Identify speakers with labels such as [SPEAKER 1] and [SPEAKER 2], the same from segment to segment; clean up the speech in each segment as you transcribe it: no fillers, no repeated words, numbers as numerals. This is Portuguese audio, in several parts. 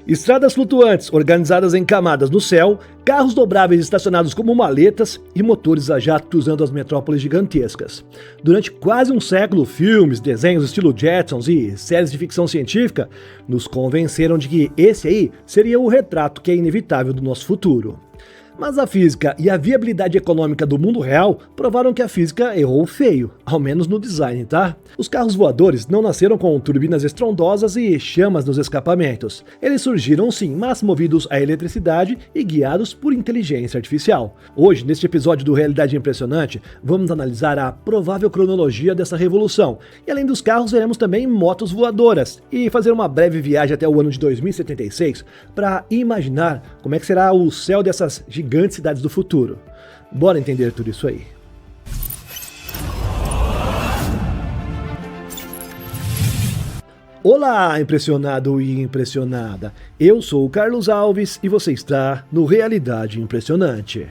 [SPEAKER 1] Estradas flutuantes organizadas em camadas no céu, carros dobráveis estacionados como maletas e motores a jato cruzando as metrópoles gigantescas. Durante quase um século, filmes, desenhos estilo Jetsons e séries de ficção científica nos convenceram de que esse aí seria o retrato que é inevitável do nosso futuro. Mas a física e a viabilidade econômica do mundo real provaram que a física errou feio, ao menos no design, tá? Os carros voadores não nasceram com turbinas estrondosas e chamas nos escapamentos. Eles surgiram sim, mas movidos a eletricidade e guiados por inteligência artificial. Hoje, neste episódio do Realidade Impressionante, vamos analisar a provável cronologia dessa revolução. E além dos carros, veremos também motos voadoras e fazer uma breve viagem até o ano de 2076 para imaginar como é que será o céu dessas gigantes cidades do futuro. Bora entender tudo isso aí. Olá, impressionado e impressionada. Eu sou o Carlos Alves e você está no Realidade Impressionante.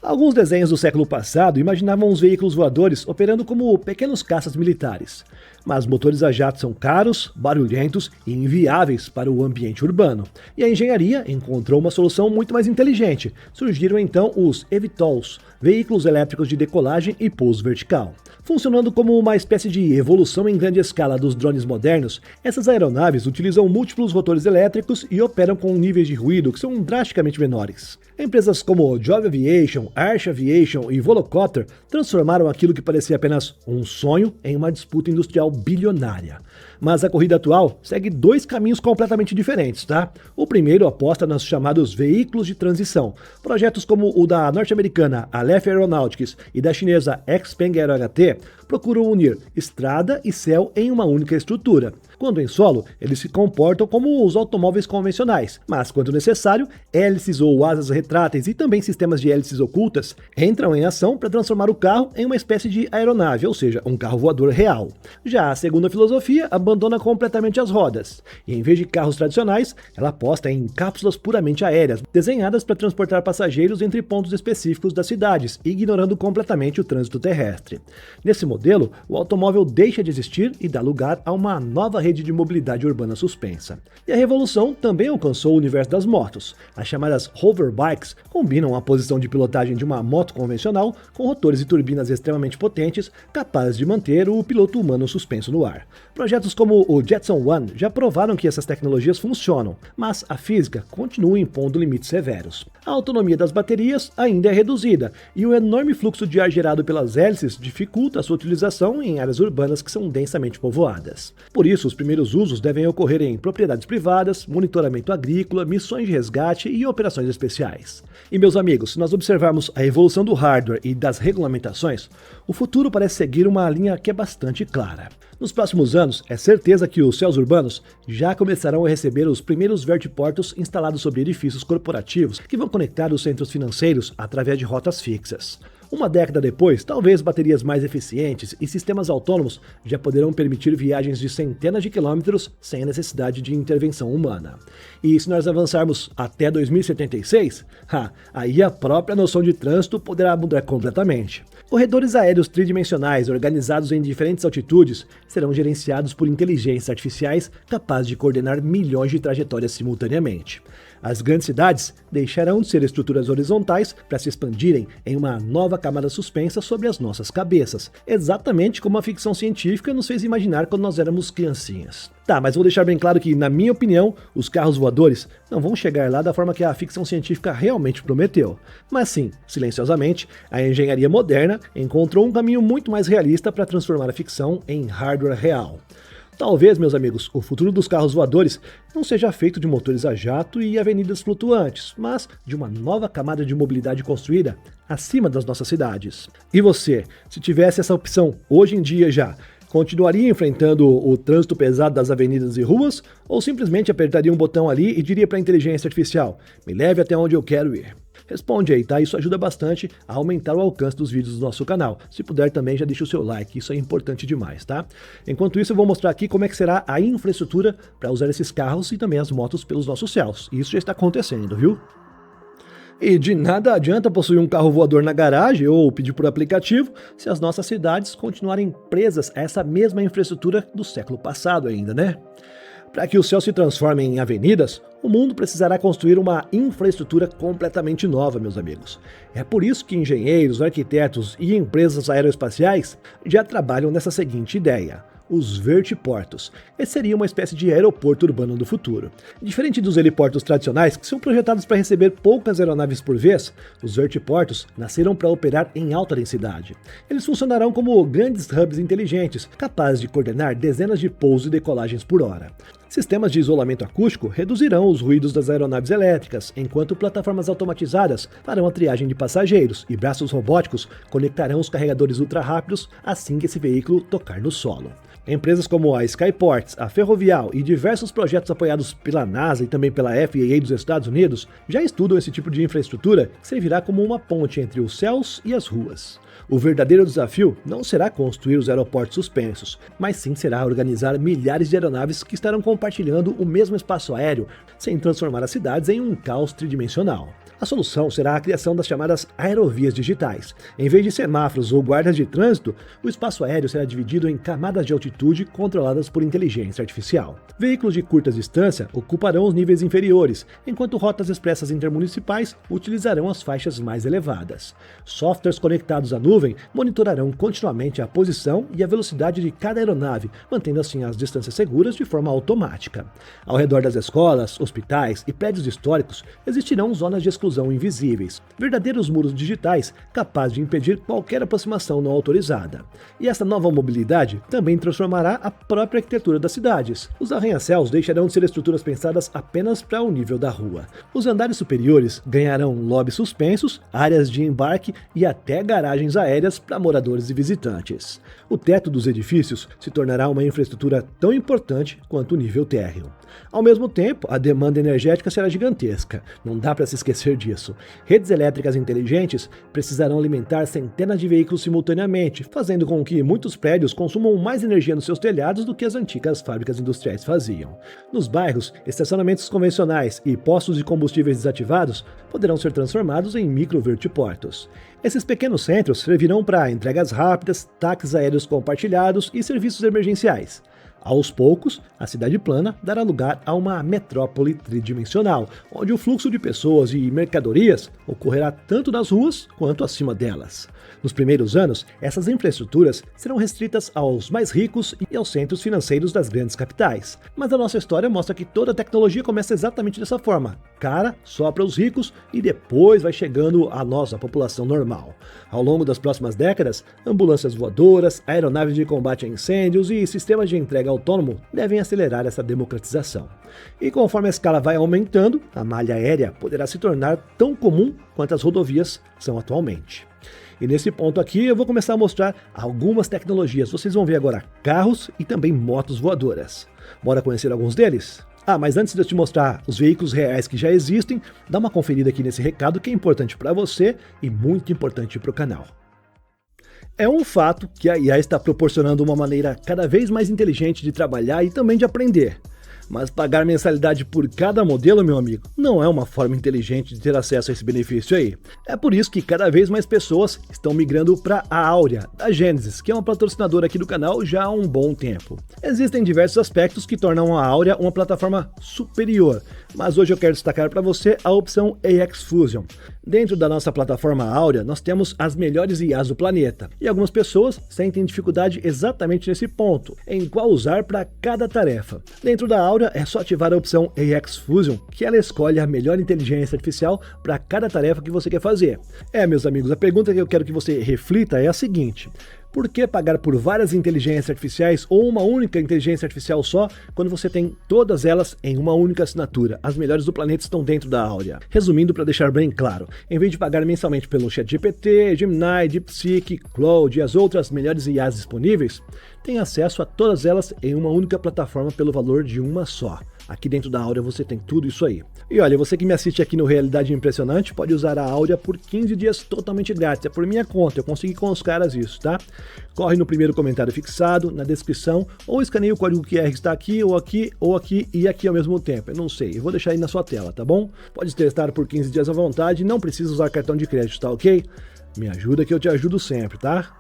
[SPEAKER 1] Alguns desenhos do século passado imaginavam os veículos voadores operando como pequenos caças militares. Mas motores a jato são caros, barulhentos e inviáveis para o ambiente urbano. E a engenharia encontrou uma solução muito mais inteligente. Surgiram então os eVTOLs, veículos elétricos de decolagem e pouso vertical. Funcionando como uma espécie de evolução em grande escala dos drones modernos, essas aeronaves utilizam múltiplos rotores elétricos e operam com níveis de ruído que são drasticamente menores. Empresas como Joby Aviation, Arch Aviation e Volocopter transformaram aquilo que parecia apenas um sonho em uma disputa industrial bilionária. Mas a corrida atual segue dois caminhos completamente diferentes, tá? O primeiro aposta nos chamados veículos de transição, projetos como o da norte-americana Aleph Aeronautics e da chinesa Xpeng Aero HT procuram unir estrada e céu em uma única estrutura. Quando em solo, eles se comportam como os automóveis convencionais, mas quando necessário, hélices ou asas retráteis e também sistemas de hélices ocultas entram em ação para transformar o carro em uma espécie de aeronave, ou seja, um carro voador real. Já a segunda filosofia abandona completamente as rodas, e em vez de carros tradicionais, ela aposta em cápsulas puramente aéreas, desenhadas para transportar passageiros entre pontos específicos das cidades, ignorando completamente o trânsito terrestre. Nesse modelo, o automóvel deixa de existir e dá lugar a uma nova rede de mobilidade urbana suspensa. E a revolução também alcançou o universo das motos. As chamadas hoverbikes combinam a posição de pilotagem de uma moto convencional com rotores e turbinas extremamente potentes, capazes de manter o piloto humano suspenso no ar. Projetos como o Jetson One já provaram que essas tecnologias funcionam, mas a física continua impondo limites severos. A autonomia das baterias ainda é reduzida, e o enorme fluxo de ar gerado pelas hélices dificulta a sua utilização em áreas urbanas que são densamente povoadas. Por isso, os primeiros usos devem ocorrer em propriedades privadas, monitoramento agrícola, missões de resgate e operações especiais. E meus amigos, se nós observarmos a evolução do hardware e das regulamentações, o futuro parece seguir uma linha que é bastante clara. Nos próximos anos, é certeza que os céus urbanos já começarão a receber os primeiros vertiportos instalados sobre edifícios corporativos que vão conectar os centros financeiros através de rotas fixas. Uma década depois, talvez baterias mais eficientes e sistemas autônomos já poderão permitir viagens de centenas de quilômetros sem a necessidade de intervenção humana. E se nós avançarmos até 2076, aí a própria noção de trânsito poderá mudar completamente. Corredores aéreos tridimensionais organizados em diferentes altitudes serão gerenciados por inteligências artificiais capazes de coordenar milhões de trajetórias simultaneamente. As grandes cidades deixarão de ser estruturas horizontais para se expandirem em uma nova camada suspensa sobre as nossas cabeças, exatamente como a ficção científica nos fez imaginar quando nós éramos criancinhas. Tá, mas vou deixar bem claro que, na minha opinião, os carros voadores não vão chegar lá da forma que a ficção científica realmente prometeu. Mas sim, silenciosamente, a engenharia moderna encontrou um caminho muito mais realista para transformar a ficção em hardware real. Talvez, meus amigos, o futuro dos carros voadores não seja feito de motores a jato e avenidas flutuantes, mas de uma nova camada de mobilidade construída acima das nossas cidades. E você, se tivesse essa opção hoje em dia já, continuaria enfrentando o trânsito pesado das avenidas e ruas, ou simplesmente apertaria um botão ali e diria para a inteligência artificial: me leve até onde eu quero ir? Responde aí, tá? Isso ajuda bastante a aumentar o alcance dos vídeos do nosso canal. Se puder também, já deixa o seu like, isso é importante demais, tá? Enquanto isso, eu vou mostrar aqui como é que será a infraestrutura para usar esses carros e também as motos pelos nossos céus. E isso já está acontecendo, viu? E de nada adianta possuir um carro voador na garagem ou pedir por aplicativo se as nossas cidades continuarem presas a essa mesma infraestrutura do século passado ainda, né? Para que o céu se transforme em avenidas, o mundo precisará construir uma infraestrutura completamente nova, meus amigos. É por isso que engenheiros, arquitetos e empresas aeroespaciais já trabalham nessa seguinte ideia: os vertiportos. Esse seria uma espécie de aeroporto urbano do futuro. Diferente dos heliportos tradicionais, que são projetados para receber poucas aeronaves por vez, os vertiportos nasceram para operar em alta densidade. Eles funcionarão como grandes hubs inteligentes, capazes de coordenar dezenas de pousos e decolagens por hora. Sistemas de isolamento acústico reduzirão os ruídos das aeronaves elétricas, enquanto plataformas automatizadas farão a triagem de passageiros e braços robóticos conectarão os carregadores ultra-rápidos assim que esse veículo tocar no solo. Empresas como a Skyports, a Ferrovial e diversos projetos apoiados pela NASA e também pela FAA dos Estados Unidos já estudam esse tipo de infraestrutura que servirá como uma ponte entre os céus e as ruas. O verdadeiro desafio não será construir os aeroportos suspensos, mas sim será organizar milhares de aeronaves que estarão compartilhando o mesmo espaço aéreo, sem transformar as cidades em um caos tridimensional. A solução será a criação das chamadas aerovias digitais. Em vez de semáforos ou guardas de trânsito, o espaço aéreo será dividido em camadas de altitude controladas por inteligência artificial. Veículos de curta distância ocuparão os níveis inferiores, enquanto rotas expressas intermunicipais utilizarão as faixas mais elevadas. Softwares conectados à nuvem monitorarão continuamente a posição e a velocidade de cada aeronave, mantendo assim as distâncias seguras de forma automática. Ao redor das escolas, hospitais e prédios históricos existirão zonas de exclusão invisíveis, verdadeiros muros digitais capazes de impedir qualquer aproximação não autorizada. E essa nova mobilidade também transformará a própria arquitetura das cidades. Os arranha-céus deixarão de ser estruturas pensadas apenas para o nível da rua. Os andares superiores ganharão lobbies suspensos, áreas de embarque e até garagens aéreas para moradores e visitantes. O teto dos edifícios se tornará uma infraestrutura tão importante quanto o nível térreo. Ao mesmo tempo, a demanda energética será gigantesca. Não dá para se esquecer disso. Redes elétricas inteligentes precisarão alimentar centenas de veículos simultaneamente, fazendo com que muitos prédios consumam mais energia nos seus telhados do que as antigas fábricas industriais faziam. Nos bairros, estacionamentos convencionais e postos de combustíveis desativados poderão ser transformados em microvertiportos. Esses pequenos centros servirão para entregas rápidas, táxis aéreos compartilhados e serviços emergenciais. Aos poucos, a cidade plana dará lugar a uma metrópole tridimensional, onde o fluxo de pessoas e mercadorias ocorrerá tanto nas ruas quanto acima delas. Nos primeiros anos, essas infraestruturas serão restritas aos mais ricos e aos centros financeiros das grandes capitais. Mas a nossa história mostra que toda a tecnologia começa exatamente dessa forma: cara só para os ricos e depois vai chegando a nós, a população normal. Ao longo das próximas décadas, ambulâncias voadoras, aeronaves de combate a incêndios e sistemas de entrega autônomo devem acelerar essa democratização. E conforme a escala vai aumentando, a malha aérea poderá se tornar tão comum quanto as rodovias são atualmente. E nesse ponto aqui eu vou começar a mostrar algumas tecnologias. Vocês vão ver agora carros e também motos voadoras. Bora conhecer alguns deles? Mas antes de eu te mostrar os veículos reais que já existem, dá uma conferida aqui nesse recado que é importante para você e muito importante para o canal. É um fato que a IA está proporcionando uma maneira cada vez mais inteligente de trabalhar e também de aprender. Mas pagar mensalidade por cada modelo, meu amigo, não é uma forma inteligente de ter acesso a esse benefício aí. É por isso que cada vez mais pessoas estão migrando para a Áurea, da Genesis, que é uma patrocinadora aqui do canal já há um bom tempo. Existem diversos aspectos que tornam a Áurea uma plataforma superior, mas hoje eu quero destacar para você a opção AX Fusion. Dentro da nossa plataforma Áurea, nós temos as melhores IAs do planeta, e algumas pessoas sentem dificuldade exatamente nesse ponto, em qual usar para cada tarefa. Dentro da Áurea, é só ativar a opção AX Fusion, que ela escolhe a melhor inteligência artificial para cada tarefa que você quer fazer. Meus amigos, a pergunta que eu quero que você reflita é a seguinte: por que pagar por várias inteligências artificiais ou uma única inteligência artificial só, quando você tem todas elas em uma única assinatura? As melhores do planeta estão dentro da Áurea. Resumindo, para deixar bem claro, em vez de pagar mensalmente pelo ChatGPT, Gemini, DeepSeek, Claude e as outras melhores IAs disponíveis, tem acesso a todas elas em uma única plataforma pelo valor de uma só. Aqui dentro da Áurea você tem tudo isso aí. E olha, você que me assiste aqui no Realidade Impressionante pode usar a Áurea por 15 dias totalmente grátis. É por minha conta, eu consegui com os caras isso, tá? Corre no primeiro comentário fixado, na descrição, ou escaneie o código QR que está aqui, ou aqui e aqui ao mesmo tempo. Eu não sei, eu vou deixar aí na sua tela, tá bom? Pode testar por 15 dias à vontade, não precisa usar cartão de crédito, tá ok? Me ajuda que eu te ajudo sempre, tá?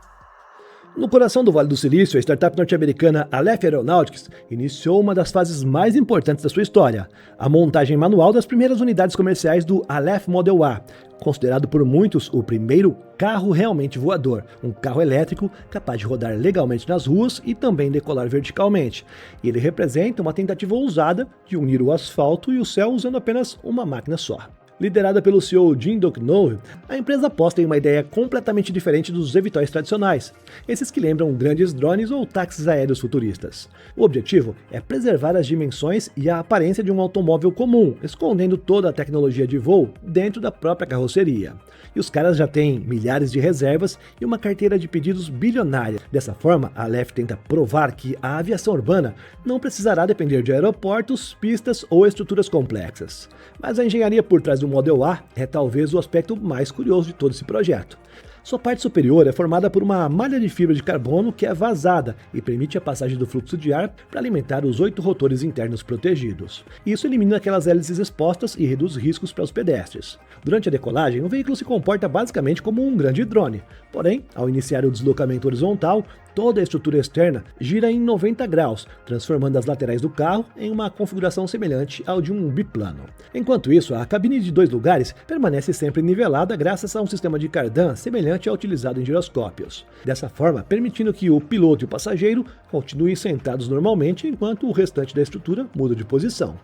[SPEAKER 1] No coração do Vale do Silício, a startup norte-americana Aleph Aeronautics iniciou uma das fases mais importantes da sua história, a montagem manual das primeiras unidades comerciais do Aleph Model A, considerado por muitos o primeiro carro realmente voador, um carro elétrico capaz de rodar legalmente nas ruas e também decolar verticalmente. E ele representa uma tentativa ousada de unir o asfalto e o céu usando apenas uma máquina só. Liderada pelo CEO Jim Ducknow, a empresa aposta em uma ideia completamente diferente dos eVTOLs tradicionais, esses que lembram grandes drones ou táxis aéreos futuristas. O objetivo é preservar as dimensões e a aparência de um automóvel comum, escondendo toda a tecnologia de voo dentro da própria carroceria. E os caras já têm milhares de reservas e uma carteira de pedidos bilionária. Dessa forma, a Aleph tenta provar que a aviação urbana não precisará depender de aeroportos, pistas ou estruturas complexas. Mas a engenharia por trás do Model A é talvez o aspecto mais curioso de todo esse projeto. Sua parte superior é formada por uma malha de fibra de carbono que é vazada e permite a passagem do fluxo de ar para alimentar os 8 rotores internos protegidos. Isso elimina aquelas hélices expostas e reduz riscos para os pedestres. Durante a decolagem, o veículo se comporta basicamente como um grande drone. Porém, ao iniciar o deslocamento horizontal, toda a estrutura externa gira em 90 graus, transformando as laterais do carro em uma configuração semelhante ao de um biplano. Enquanto isso, a cabine de 2 lugares permanece sempre nivelada graças a um sistema de cardan semelhante ao utilizado em giroscópios. Dessa forma, permitindo que o piloto e o passageiro continuem sentados normalmente enquanto o restante da estrutura muda de posição.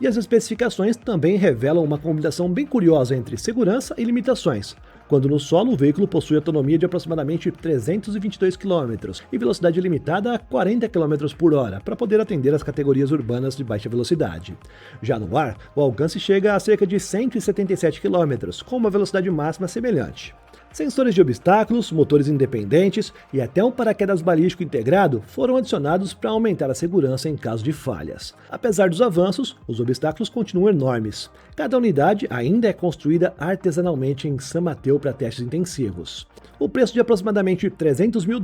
[SPEAKER 1] E as especificações também revelam uma combinação bem curiosa entre segurança e limitações. Quando no solo, o veículo possui autonomia de aproximadamente 322 km e velocidade limitada a 40 km por hora, para poder atender as categorias urbanas de baixa velocidade. Já no ar, o alcance chega a cerca de 177 km, com uma velocidade máxima semelhante. Sensores de obstáculos, motores independentes e até um paraquedas balístico integrado foram adicionados para aumentar a segurança em caso de falhas. Apesar dos avanços, os obstáculos continuam enormes. Cada unidade ainda é construída artesanalmente em San Mateo para testes intensivos. O preço de aproximadamente $300 mil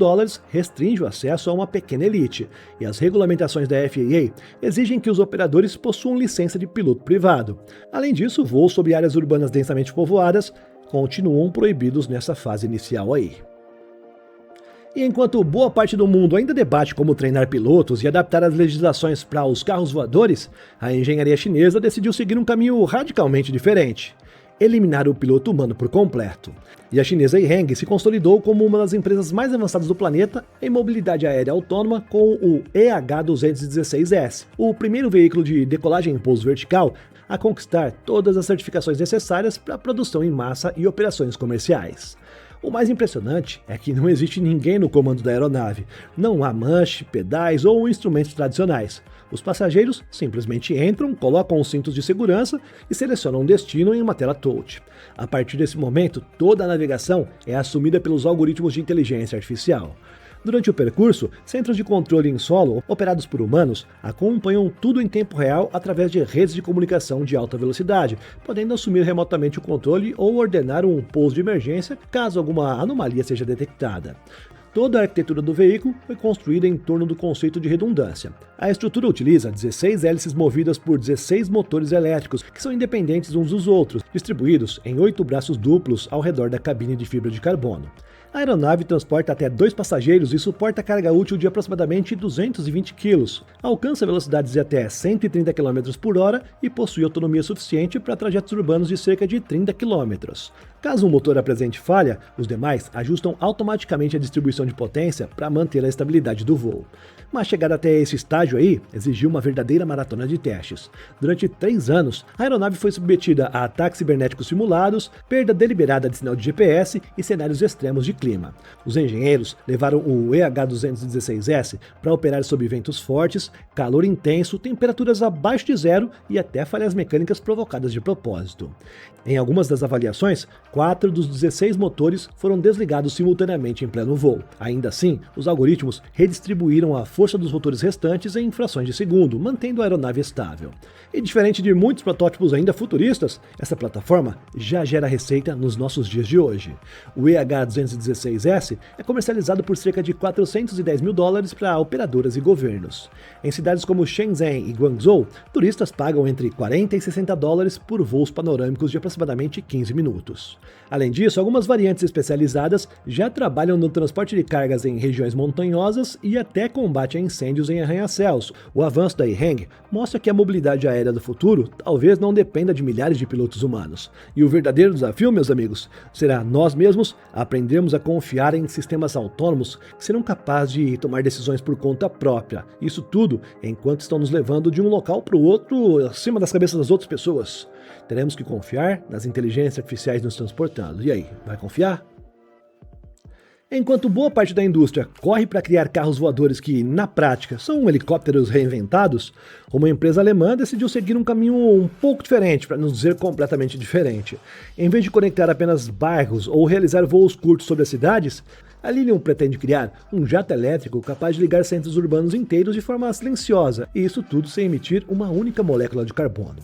[SPEAKER 1] restringe o acesso a uma pequena elite, e as regulamentações da FAA exigem que os operadores possuam licença de piloto privado. Além disso, voos sobre áreas urbanas densamente povoadas continuam proibidos nessa fase inicial aí. E enquanto boa parte do mundo ainda debate como treinar pilotos e adaptar as legislações para os carros voadores, a engenharia chinesa decidiu seguir um caminho radicalmente diferente: eliminar o piloto humano por completo. E a chinesa Yiheng se consolidou como uma das empresas mais avançadas do planeta em mobilidade aérea autônoma com o EH216S, o primeiro veículo de decolagem em pouso vertical a conquistar todas as certificações necessárias para a produção em massa e operações comerciais. O mais impressionante é que não existe ninguém no comando da aeronave, não há manche, pedais ou instrumentos tradicionais. Os passageiros simplesmente entram, colocam os cintos de segurança e selecionam um destino em uma tela touch. A partir desse momento, toda a navegação é assumida pelos algoritmos de inteligência artificial. Durante o percurso, centros de controle em solo, operados por humanos, acompanham tudo em tempo real através de redes de comunicação de alta velocidade, podendo assumir remotamente o controle ou ordenar um pouso de emergência caso alguma anomalia seja detectada. Toda a arquitetura do veículo foi construída em torno do conceito de redundância. A estrutura utiliza 16 hélices movidas por 16 motores elétricos, que são independentes uns dos outros, distribuídos em 8 braços duplos ao redor da cabine de fibra de carbono. A aeronave transporta até 2 passageiros e suporta carga útil de aproximadamente 220 kg, alcança velocidades de até 130 km por hora e possui autonomia suficiente para trajetos urbanos de cerca de 30 km. Caso um motor apresente falha, os demais ajustam automaticamente a distribuição de potência para manter a estabilidade do voo. Mas chegar até esse estágio aí exigiu uma verdadeira maratona de testes. Durante 3 anos, a aeronave foi submetida a ataques cibernéticos simulados, perda deliberada de sinal de GPS e cenários extremos de clima. Os engenheiros levaram o EH216S para operar sob ventos fortes, calor intenso, temperaturas abaixo de zero e até falhas mecânicas provocadas de propósito. Em algumas das avaliações, 4 dos 16 motores foram desligados simultaneamente em pleno voo. Ainda assim, os algoritmos redistribuíram a força dos motores restantes em frações de segundo, mantendo a aeronave estável. E diferente de muitos protótipos ainda futuristas, essa plataforma já gera receita nos nossos dias de hoje. O EH216S é comercializado por cerca de $410 mil para operadoras e governos. Em cidades como Shenzhen e Guangzhou, turistas pagam entre $40 e $60 por voos panorâmicos de aproximadamente 15 minutos. Além disso, algumas variantes especializadas já trabalham no transporte de cargas em regiões montanhosas e até combate a incêndios em arranha-céus. O avanço da E-Hang mostra que a mobilidade aérea do futuro talvez não dependa de milhares de pilotos humanos. E o verdadeiro desafio, meus amigos, será nós mesmos aprendermos a confiar em sistemas autônomos que serão capazes de tomar decisões por conta própria. Isso tudo enquanto estão nos levando de um local para o outro, acima das cabeças das outras pessoas. Teremos que confiar nas inteligências artificiais nos transportando. E aí, vai confiar? Enquanto boa parte da indústria corre para criar carros voadores que, na prática, são helicópteros reinventados, uma empresa alemã decidiu seguir um caminho um pouco diferente, para não dizer completamente diferente. Em vez de conectar apenas bairros ou realizar voos curtos sobre as cidades, a Lilium pretende criar um jato elétrico capaz de ligar centros urbanos inteiros de forma silenciosa, e isso tudo sem emitir uma única molécula de carbono.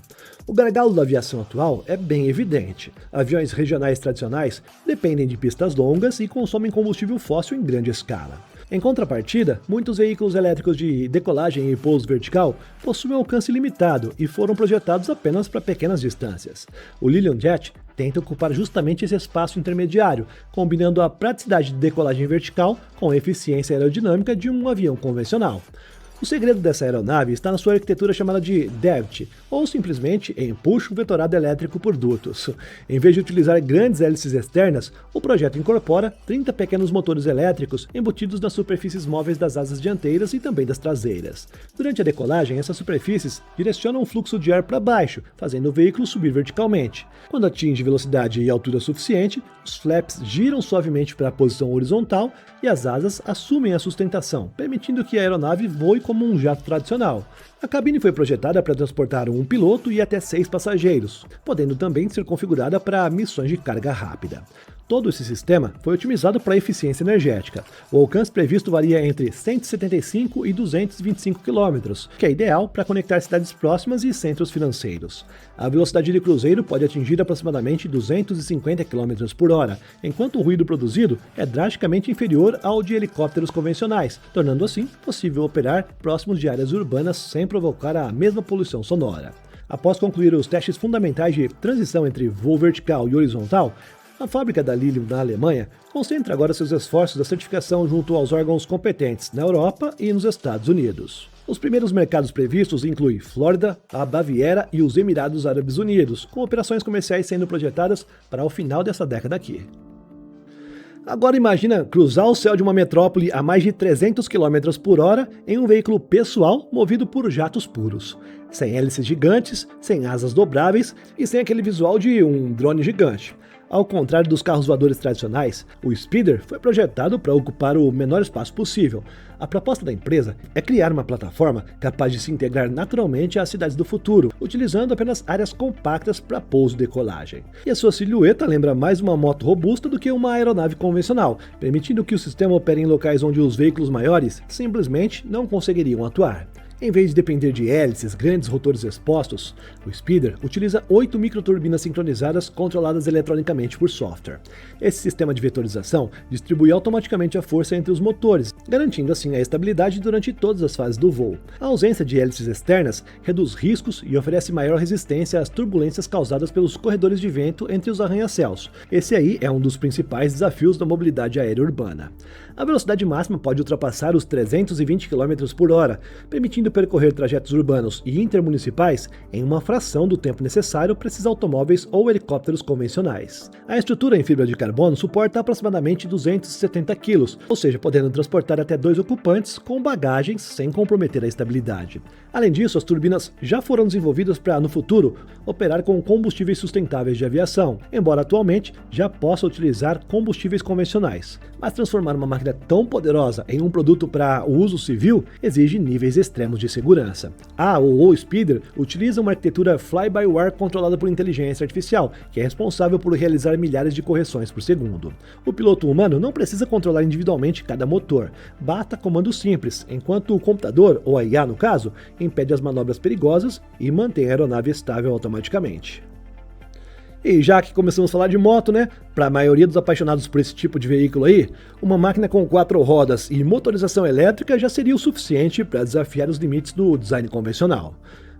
[SPEAKER 1] O gargalo da aviação atual é bem evidente. Aviões regionais tradicionais dependem de pistas longas e consomem combustível fóssil em grande escala. Em contrapartida, muitos veículos elétricos de decolagem e pouso vertical possuem alcance limitado e foram projetados apenas para pequenas distâncias. O Lilium Jet tenta ocupar justamente esse espaço intermediário, combinando a praticidade de decolagem vertical com a eficiência aerodinâmica de um avião convencional. O segredo dessa aeronave está na sua arquitetura chamada de DEVT, ou simplesmente empuxo vetorado elétrico por dutos. Em vez de utilizar grandes hélices externas, o projeto incorpora 30 pequenos motores elétricos embutidos nas superfícies móveis das asas dianteiras e também das traseiras. Durante a decolagem, essas superfícies direcionam o fluxo de ar para baixo, fazendo o veículo subir verticalmente. Quando atinge velocidade e altura suficiente, os flaps giram suavemente para a posição horizontal e as asas assumem a sustentação, permitindo que a aeronave voe como um jato tradicional. A cabine foi projetada para transportar um piloto e até 6 passageiros, podendo também ser configurada para missões de carga rápida. Todo esse sistema foi otimizado para a eficiência energética. O alcance previsto varia entre 175 e 225 km, que é ideal para conectar cidades próximas e centros financeiros. A velocidade de cruzeiro pode atingir aproximadamente 250 km por hora, enquanto o ruído produzido é drasticamente inferior ao de helicópteros convencionais, tornando assim possível operar próximos de áreas urbanas sem provocar a mesma poluição sonora. Após concluir os testes fundamentais de transição entre voo vertical e horizontal, a fábrica da Lilium na Alemanha concentra agora seus esforços da certificação junto aos órgãos competentes na Europa e nos Estados Unidos. Os primeiros mercados previstos incluem Flórida, a Baviera e os Emirados Árabes Unidos, com operações comerciais sendo projetadas para o final dessa década aqui. Agora imagina cruzar o céu de uma metrópole a mais de 300 km por hora em um veículo pessoal movido por jatos puros. Sem hélices gigantes, sem asas dobráveis e sem aquele visual de um drone gigante. Ao contrário dos carros voadores tradicionais, o Speeder foi projetado para ocupar o menor espaço possível. A proposta da empresa é criar uma plataforma capaz de se integrar naturalmente às cidades do futuro, utilizando apenas áreas compactas para pouso e decolagem. E a sua silhueta lembra mais uma moto robusta do que uma aeronave convencional, permitindo que o sistema opere em locais onde os veículos maiores simplesmente não conseguiriam atuar. Em vez de depender de hélices, grandes rotores expostos, o Speeder utiliza 8 microturbinas sincronizadas controladas eletronicamente por software. Esse sistema de vetorização distribui automaticamente a força entre os motores, garantindo assim a estabilidade durante todas as fases do voo. A ausência de hélices externas reduz riscos e oferece maior resistência às turbulências causadas pelos corredores de vento entre os arranha-céus. Esse aí é um dos principais desafios da mobilidade aérea urbana. A velocidade máxima pode ultrapassar os 320 km por hora, permitindo percorrer trajetos urbanos e intermunicipais em uma fração do tempo necessário para esses automóveis ou helicópteros convencionais. A estrutura em fibra de carbono suporta aproximadamente 270 kg, ou seja, podendo transportar até 2 ocupantes com bagagens sem comprometer a estabilidade. Além disso, as turbinas já foram desenvolvidas para, no futuro, operar com combustíveis sustentáveis de aviação, embora atualmente já possa utilizar combustíveis convencionais. Mas transformar uma máquina tão poderosa em um produto para o uso civil exige níveis extremos de segurança. O Speeder utiliza uma arquitetura fly-by-wire controlada por inteligência artificial, que é responsável por realizar milhares de correções por segundo. O piloto humano não precisa controlar individualmente cada motor, basta comandos simples, enquanto o computador, ou a IA no caso, impede as manobras perigosas e mantém a aeronave estável automaticamente. E já que começamos a falar de moto, né? Para a maioria dos apaixonados por esse tipo de veículo aí, uma máquina com 4 rodas e motorização elétrica já seria o suficiente para desafiar os limites do design convencional.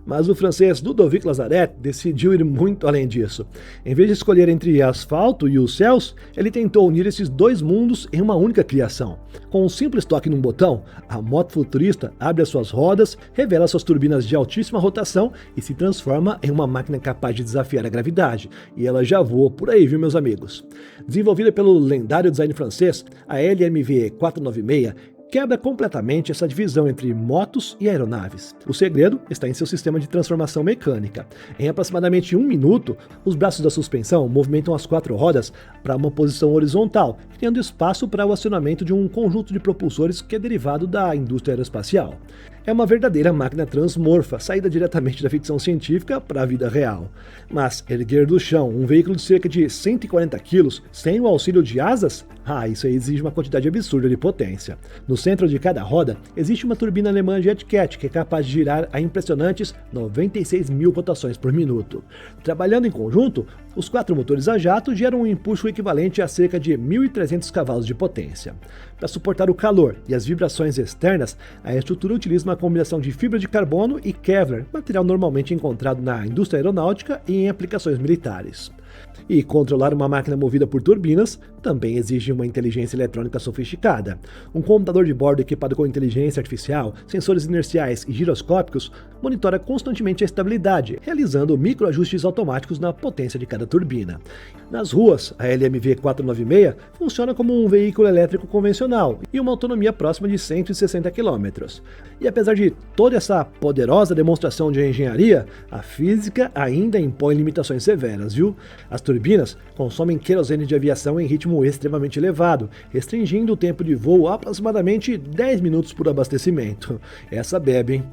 [SPEAKER 1] Mas o francês Ludovic Lazaret decidiu ir muito além disso. Em vez de escolher entre asfalto e os céus, ele tentou unir esses dois mundos em uma única criação. Com um simples toque num botão, a moto futurista abre as suas rodas, revela suas turbinas de altíssima rotação e se transforma em uma máquina capaz de desafiar a gravidade. E ela já voa por aí, viu, meus amigos? Desenvolvida pelo lendário design francês, a LMV 496 quebra completamente essa divisão entre motos e aeronaves. O segredo está em seu sistema de transformação mecânica. Em aproximadamente 1 minuto, os braços da suspensão movimentam as 4 rodas para uma posição horizontal, criando espaço para o acionamento de um conjunto de propulsores que é derivado da indústria aeroespacial. É uma verdadeira máquina transmorfa, saída diretamente da ficção científica para a vida real. Mas erguer do chão um veículo de cerca de 140 kg sem o auxílio de asas? Isso aí exige uma quantidade absurda de potência. No centro de cada roda existe uma turbina alemã JetCat que é capaz de girar a impressionantes 96 mil rotações por minuto. Trabalhando em conjunto, os 4 motores a jato geram um impulso equivalente a cerca de 1.300 cavalos de potência. Para suportar o calor e as vibrações externas, a estrutura utiliza uma combinação de fibra de carbono e Kevlar, material normalmente encontrado na indústria aeronáutica e em aplicações militares. E controlar uma máquina movida por turbinas também exige uma inteligência eletrônica sofisticada. Um computador de bordo equipado com inteligência artificial, sensores inerciais e giroscópicos monitora constantemente a estabilidade, realizando microajustes automáticos na potência de cada turbina. Nas ruas, a LMV 496 funciona como um veículo elétrico convencional e uma autonomia próxima de 160 km. E apesar de toda essa poderosa demonstração de engenharia, a física ainda impõe limitações severas, viu? As turbinas consomem querosene de aviação em ritmo extremamente elevado, restringindo o tempo de voo a aproximadamente 10 minutos por abastecimento. Essa bebe, hein?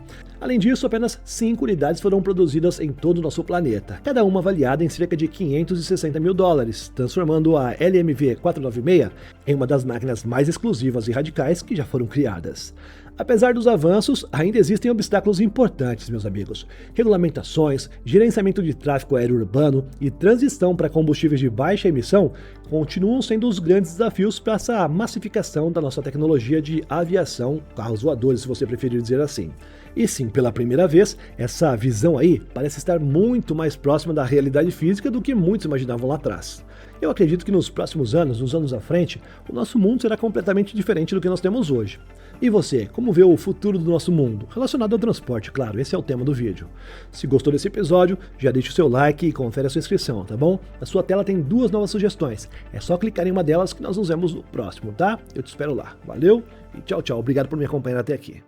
[SPEAKER 1] Além disso, apenas 5 unidades foram produzidas em todo o nosso planeta, cada uma avaliada em cerca de 560 mil dólares, transformando a LMV 496 em uma das máquinas mais exclusivas e radicais que já foram criadas. Apesar dos avanços, ainda existem obstáculos importantes, meus amigos. Regulamentações, gerenciamento de tráfego aéreo urbano e transição para combustíveis de baixa emissão continuam sendo os grandes desafios para essa massificação da nossa tecnologia de aviação, carros voadores, se você preferir dizer assim. E sim, pela primeira vez, essa visão aí parece estar muito mais próxima da realidade física do que muitos imaginavam lá atrás. Eu acredito que nos próximos anos, nos anos à frente, o nosso mundo será completamente diferente do que nós temos hoje. E você, como vê o futuro do nosso mundo? Relacionado ao transporte, claro, esse é o tema do vídeo. Se gostou desse episódio, já deixa o seu like e confere a sua inscrição, tá bom? Na sua tela tem 2 novas sugestões, é só clicar em uma delas que nós nos vemos no próximo, tá? Eu te espero lá. Valeu e tchau, tchau. Obrigado por me acompanhar até aqui.